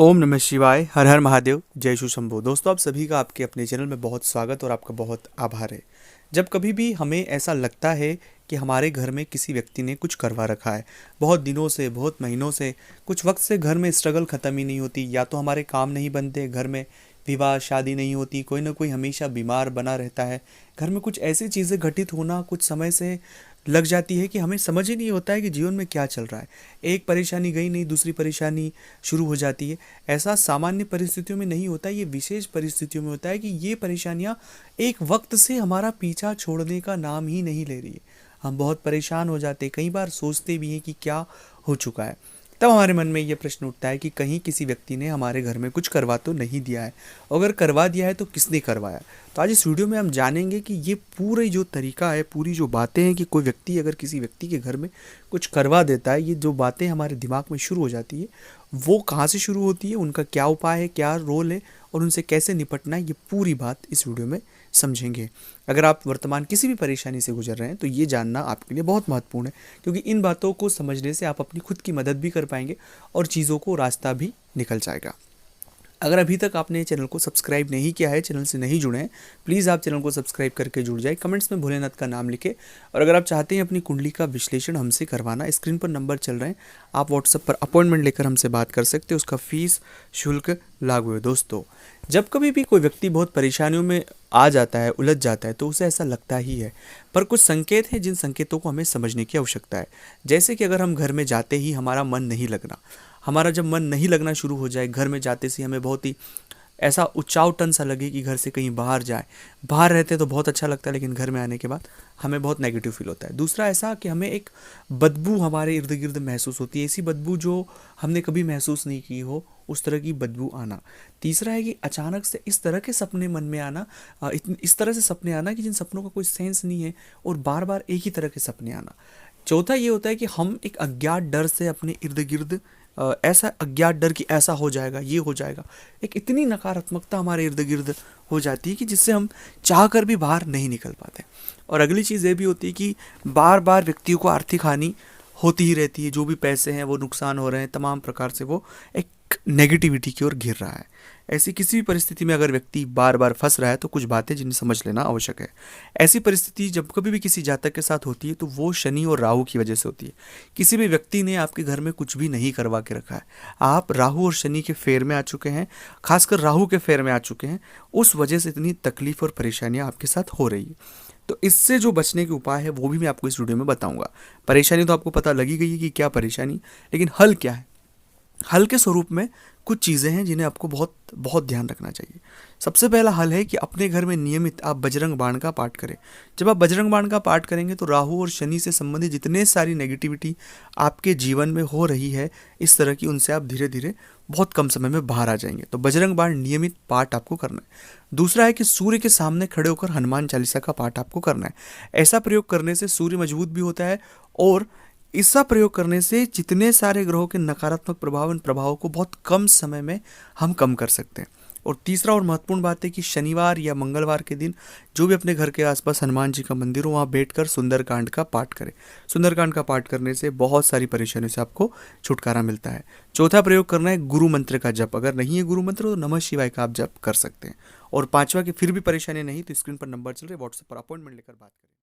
ओम नमः शिवाय। हर हर महादेव। जय शिव शंभो। दोस्तों, आप सभी का आपके अपने चैनल में बहुत स्वागत और आपका बहुत आभार है। जब कभी भी हमें ऐसा लगता है कि हमारे घर में किसी व्यक्ति ने कुछ करवा रखा है, बहुत दिनों से, बहुत महीनों से, कुछ वक्त से घर में स्ट्रगल ख़त्म ही नहीं होती, या तो हमारे काम नहीं बनते, घर में विवाह शादी नहीं होती, कोई ना कोई हमेशा बीमार बना रहता है, घर में कुछ ऐसी चीज़ें घटित होना कुछ समय से लग जाती है कि हमें समझ ही नहीं होता है कि जीवन में क्या चल रहा है। एक परेशानी गई नहीं, दूसरी परेशानी शुरू हो जाती है। ऐसा सामान्य परिस्थितियों में नहीं होता, ये विशेष परिस्थितियों में होता है कि ये परेशानियाँ एक वक्त से हमारा पीछा छोड़ने का नाम ही नहीं ले रही है। हम बहुत परेशान हो जाते हैं, कई बार सोचते भी हैं कि क्या हो चुका है। तब हमारे मन में ये प्रश्न उठता है कि कहीं किसी व्यक्ति ने हमारे घर में कुछ करवा तो नहीं दिया है, अगर करवा दिया है तो किसने करवाया। तो आज इस वीडियो में हम जानेंगे कि ये पूरी जो तरीका है, पूरी जो बातें हैं कि कोई व्यक्ति अगर किसी व्यक्ति के घर में कुछ करवा देता है, ये जो बातें हमारे दिमाग में शुरू हो जाती है वो कहाँ से शुरू होती है, उनका क्या उपाय है, क्या रोल है और उनसे कैसे निपटना है, ये पूरी बात इस वीडियो में समझेंगे। अगर आप वर्तमान किसी भी परेशानी से गुजर रहे हैं तो ये जानना आपके लिए बहुत महत्वपूर्ण है, क्योंकि इन बातों को समझने से आप अपनी खुद की मदद भी कर पाएंगे और चीज़ों को रास्ता भी निकल जाएगा। अगर अभी तक आपने चैनल को सब्सक्राइब नहीं किया है, चैनल से नहीं जुड़े हैं, प्लीज़ आप चैनल को सब्सक्राइब करके जुड़ जाए, कमेंट्स में भोलेनाथ का नाम लिखें। और अगर आप चाहते हैं अपनी कुंडली का विश्लेषण हमसे करवाना, स्क्रीन पर नंबर चल रहे हैं, आप व्हाट्सएप पर अपॉइंटमेंट लेकर हमसे बात कर सकते हैं, उसका फीस शुल्क लागू है। दोस्तों, जब कभी भी कोई व्यक्ति बहुत परेशानियों में आ जाता है, उलझ जाता है, तो उसे ऐसा लगता ही है, पर कुछ संकेत हैं जिन संकेतों को हमें समझने की आवश्यकता है। जैसे कि अगर हम घर में जाते ही हमारा मन नहीं लगना, हमारा जब मन नहीं लगना शुरू हो जाए, घर में जाते से हमें बहुत ही ऐसा उचावटन सा लगे कि घर से कहीं बाहर जाए, बाहर रहते तो बहुत अच्छा लगता है लेकिन घर में आने के बाद हमें बहुत नेगेटिव फील होता है। दूसरा ऐसा कि हमें एक बदबू हमारे इर्द गिर्द महसूस होती है, ऐसी बदबू जो हमने कभी महसूस नहीं की हो, उस तरह की बदबू आना। तीसरा है कि अचानक से इस तरह के सपने मन में आना, इस तरह से सपने आना कि जिन सपनों का कोई सेंस नहीं है और बार बार एक ही तरह के सपने आना। चौथा ये होता है कि हम एक अज्ञात डर से अपने इर्द गिर्द ऐसा अज्ञात डर कि ऐसा हो जाएगा, ये हो जाएगा, एक इतनी नकारात्मकता हमारे इर्द गिर्द हो जाती है कि जिससे हम चाह कर भी बाहर नहीं निकल पाते। और अगली चीज़ ये भी होती है कि बार बार व्यक्तियों को आर्थिक हानि होती ही रहती है, जो भी पैसे हैं वो नुकसान हो रहे हैं, तमाम प्रकार से वो एक नेगेटिविटी की ओर घिर रहा है। ऐसी किसी भी परिस्थिति में अगर व्यक्ति बार बार फंस रहा है तो कुछ बातें जिन्हें समझ लेना आवश्यक है। ऐसी परिस्थिति जब कभी भी किसी जातक के साथ होती है तो वो शनि और राहु की वजह से होती है। किसी भी व्यक्ति ने आपके घर में कुछ भी नहीं करवा के रखा है, आप राहु और शनि के फेर में आ चुके हैं, खासकर राहु के फेर में आ चुके हैं, उस वजह से इतनी तकलीफ और परेशानियां आपके साथ हो रही है। तो इससे जो बचने के उपाय है वो भी मैं आपको इस वीडियो में बताऊंगा। परेशानी तो आपको पता लगी गई है कि क्या परेशानी, लेकिन हल क्या है। हल के स्वरूप में कुछ चीज़ें हैं जिन्हें आपको बहुत बहुत ध्यान रखना चाहिए। सबसे पहला हल है कि अपने घर में नियमित आप बजरंग बाण का पाठ करें। जब आप बजरंग बाण का पाठ करेंगे तो राहु और शनि से संबंधित जितने सारी नेगेटिविटी आपके जीवन में हो रही है इस तरह की, उनसे आप धीरे धीरे बहुत कम समय में बाहर आ जाएंगे। तो बजरंग बाण नियमित पाठ आपको करना है। दूसरा है कि सूर्य के सामने खड़े होकर हनुमान चालीसा का पाठ आपको करना है। ऐसा प्रयोग करने से सूर्य मजबूत भी होता है और इसका प्रयोग करने से जितने सारे ग्रहों के नकारात्मक प्रभाव, इन प्रभावों को बहुत कम समय में हम कम कर सकते हैं। और तीसरा और महत्वपूर्ण बात है कि शनिवार या मंगलवार के दिन जो भी अपने घर के आसपास हनुमान जी का मंदिर हो, वहाँ बैठकर सुंदरकांड का पाठ करें। सुंदरकांड का पाठ करने से बहुत सारी परेशानियों से आपको छुटकारा मिलता है। चौथा प्रयोग करना है गुरु मंत्र का जप। अगर नहीं है गुरु मंत्र तो नमः शिवाय का आप जप कर सकते हैं। और पांचवा की फिर भी परेशानी नहीं तो स्क्रीन पर नंबर चल रहे, व्हाट्सएप पर अपॉइंटमेंट लेकर बात करें।